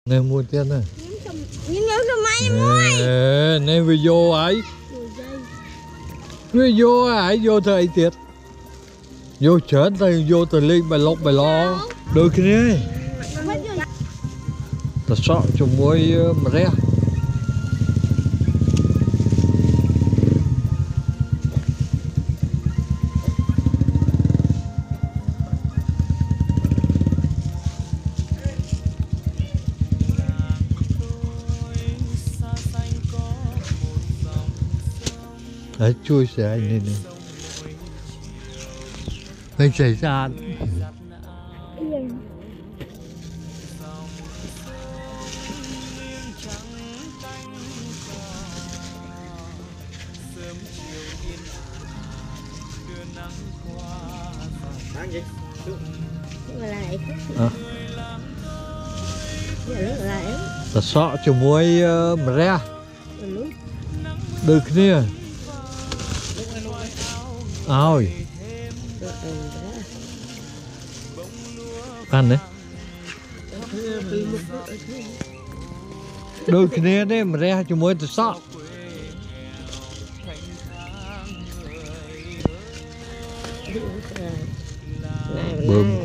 Nè mua tiền này. Nhưng nhớ cho mày mua. Nè video ấy. Video ấy vô thời tiết. Vô chết đây vô từ linh bài lộc bài lo. Đôi cái này. Ta sợ cho muối mà rẻ. Đấy, chui xe anh lên này. Anh xảy ra. Ta sợ cho muối mà ra. Được nè. Ôi. Ăn đấy. Đôi cái này đấy mà ra cho muối ta sợ. Bơm.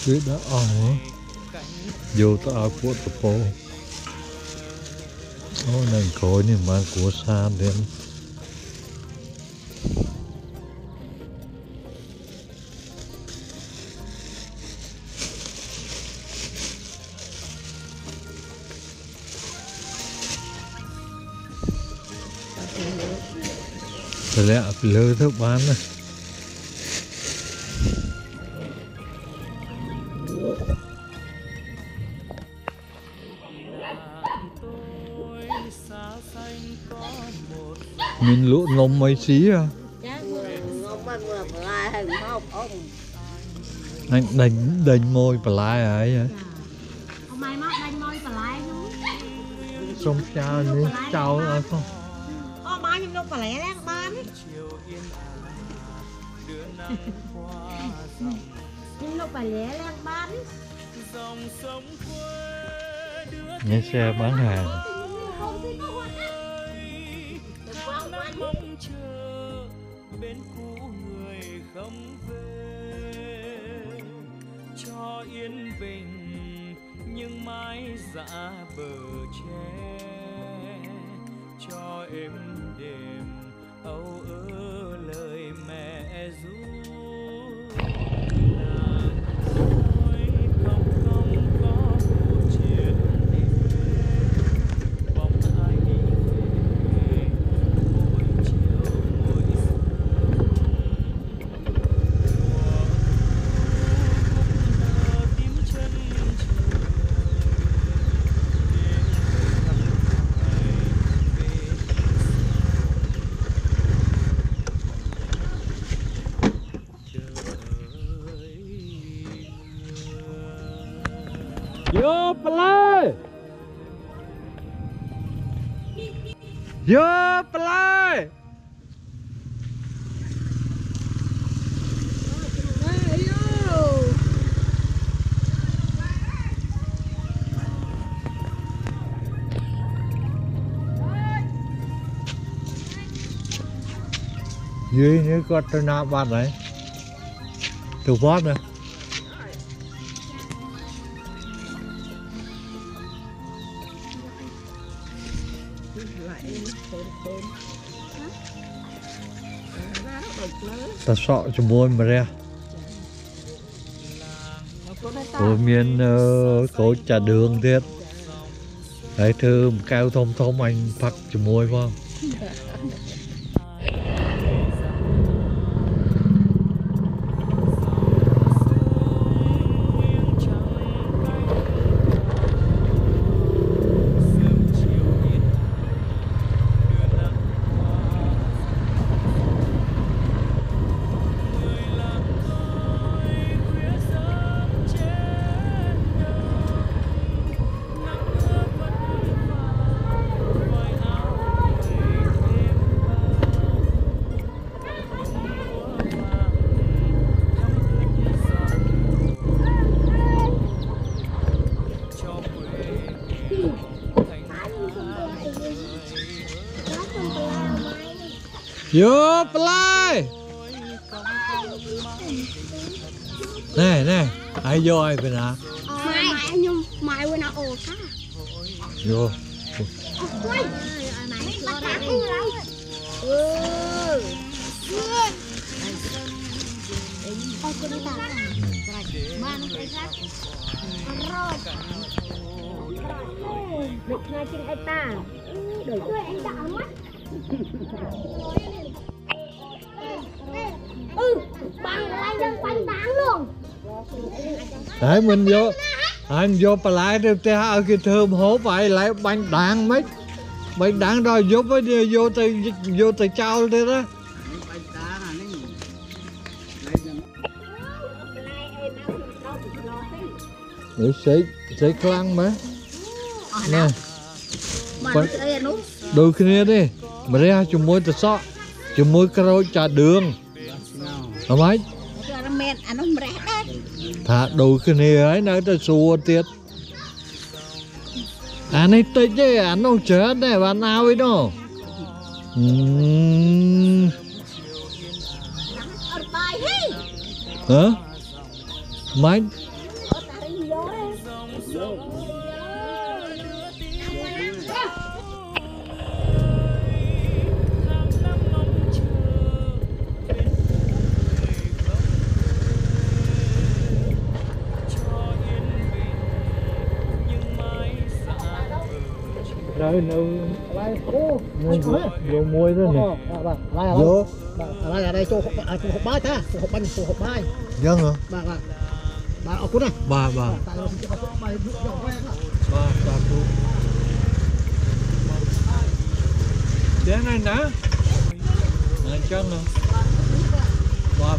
Tuyết đã vô ta của tập phố. Này khối này mà của xa đến. Thật lẽ lơ thức bán này. Mình lụa ngông mấy xí à? Anh đánh môi bà lai ấy hả? Hôm nay mắc đánh môi bà lai luôn. Xong chào đi, chào không? Ba nhưng đâu bà lẽ lẽ ba đấy. Nhưng đâu bà lẽ lẽ ba đấy. Nghe xe bán hàng. Mong chờ bên cũ người không về cho yên bình nhưng mãi dạ bờ tre cho êm đềm âu ơ lời mẹ ru. Vô play. Vô play. Dưới như có tên nào bạn đấy. Từ vót này. Ta sợ cho môi mà ra. Ở miền có trà đường thiệt. Đấy thưa cao thông thông anh phát cho môi phải không? vô play nè ai vô ai bên nào Mai nhung mai quên nó ồ ta. vô Ôi. Mày bắt cá đâu. Ôi con ta. Ban cái rác. Rồi. Được ngay trên ai ta. Đời ơi anh đã mất. Bằng lại dân bánh tán luôn. đấy mình vô anh vô bà lại đi ở cái thơm hố vậy lại bánh đạn rồi vô với vô từ trao đi đó để sẽ khăn mà nè đôi khi đi mà ra chùm môi từ sọ chùm môi caro trà đường hả mấy thả đôi khi này ấy nói ta xua tiệt anh ấy tích chứ anh không chết này bạn nào ấy đâu hả mấy rồi vô muối đó nè vô lại ở đây cho hộp bài ta hộp bài dân hả bà ở cút này bà đến này nè này chân nè bà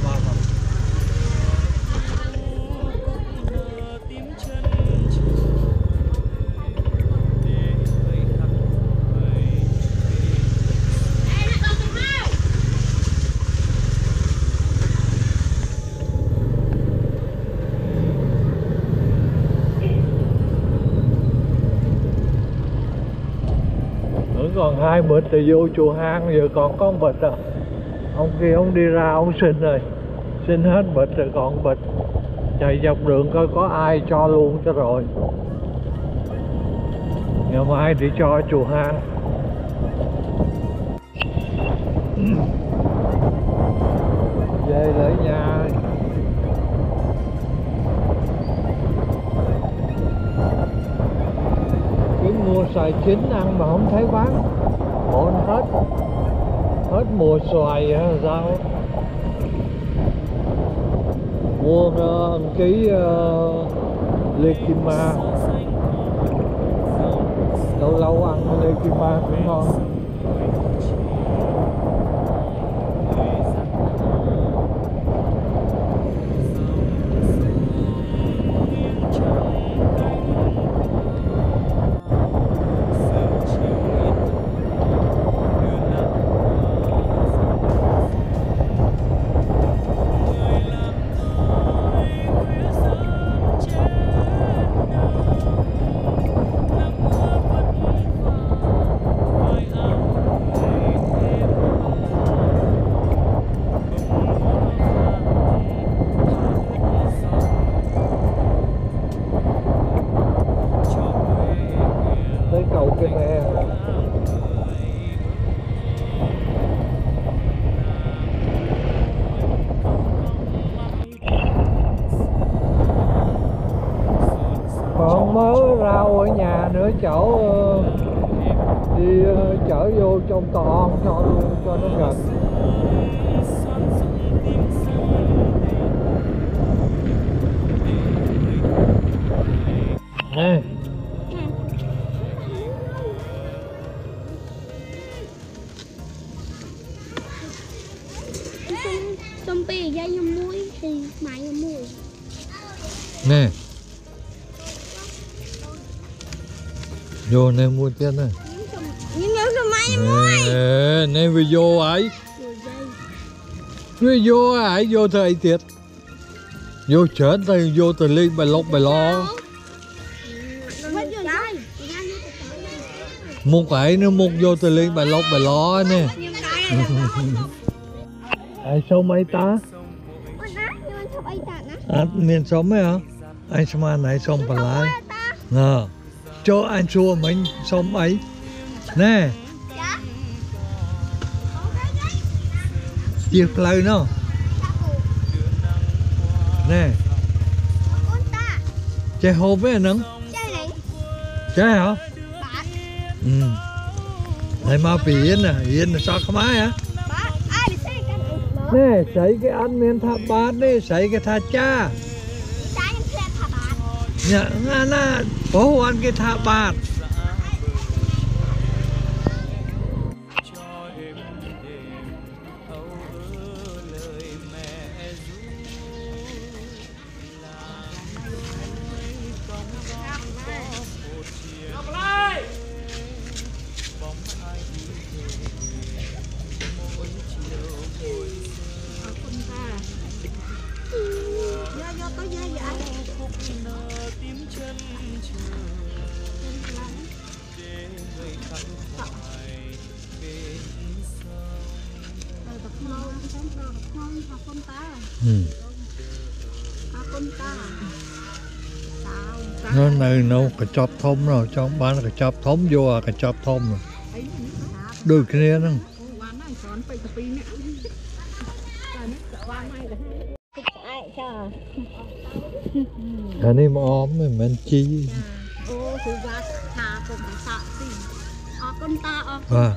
còn 2 bịch thì vô chùa hang giờ còn có 1 bịch à. Ông kia ông đi ra ông xin rồi, xin hết bịch rồi còn 1 bịch, chạy dọc đường coi có ai cho luôn cho rồi, ngày mai để cho chùa hang. Về lại nhà. Mua xoài chín ăn mà không thấy bán, ổn hết mùa xoài hay sao. Mua 1 ký lê kim ma, lâu ăn lê kim ma cũng ngon. Còn mớ rau ở nhà nữa chỗ đi chở vô trong con cho luôn cho nó gần. Nè. Tôm bì dây vô muối thì mày vô muối. Nè. Vô nè mua chết nè. Nhưng cho mày muối. Nè vì vô ấy. Vì vô ấy vô thời tiệt. Vô chết thì vô từ ly bài lộc bài lo. Một cái nữa một vô từ ly bài lộc bài lo nè. Ai sống ấy ta? Con á, nhưng anh chụp ấy tặng á. Miền sống ấy hả? Anh sống mà này sống bà lái. Cho anh xua mình sống ấy. Nè. Dạ. Chiếc lời nó. Nè. Con ta. Chơi hộp ấy nâng. Chơi này. Chơi hả? Bạn. Này mà bị yên nè, yên là sao không ai hả? Bạn, ai đi xe cái này? Nè, sấy cái ăn miên thả bát đi, sấy cái thả cha. Cha em xe thả bạn. Dạ, nè, bố ăn cái thả bát. Nó này nấu cái chóp thông rồi, trong bán cái chóp thông vô à, cái chóp thông rồi. Đôi cái này nó. Cái này mà ốm mình chi. Ô, chú bác thả con tạ gì? Con ta À.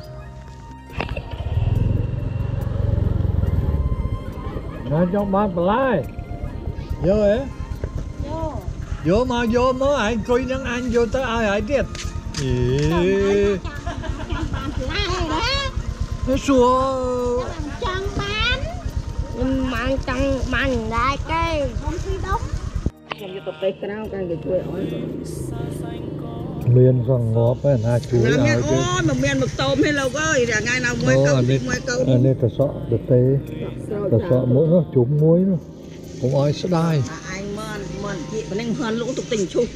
Nó trong bán bà lai. Vô ấy. Vô mà anh coi những anh vô tới ai tiết. Nó xua. Chẳng bán. Nhưng mang chẳng mang đại cây. Không khi đóng. Miên còn ngọt ấy, na chuối Làm ai miên chứ. ôi mà miên mực tôm hay lâu ơi, để ngày nào muối câu thì muối câu. Anh ấy ta sợ được tê. Ta sợ mỗi nó trúng muối nó. Cũng ai sẽ đai. Anh mơn chị bên anh hơn lũ tục tình chung.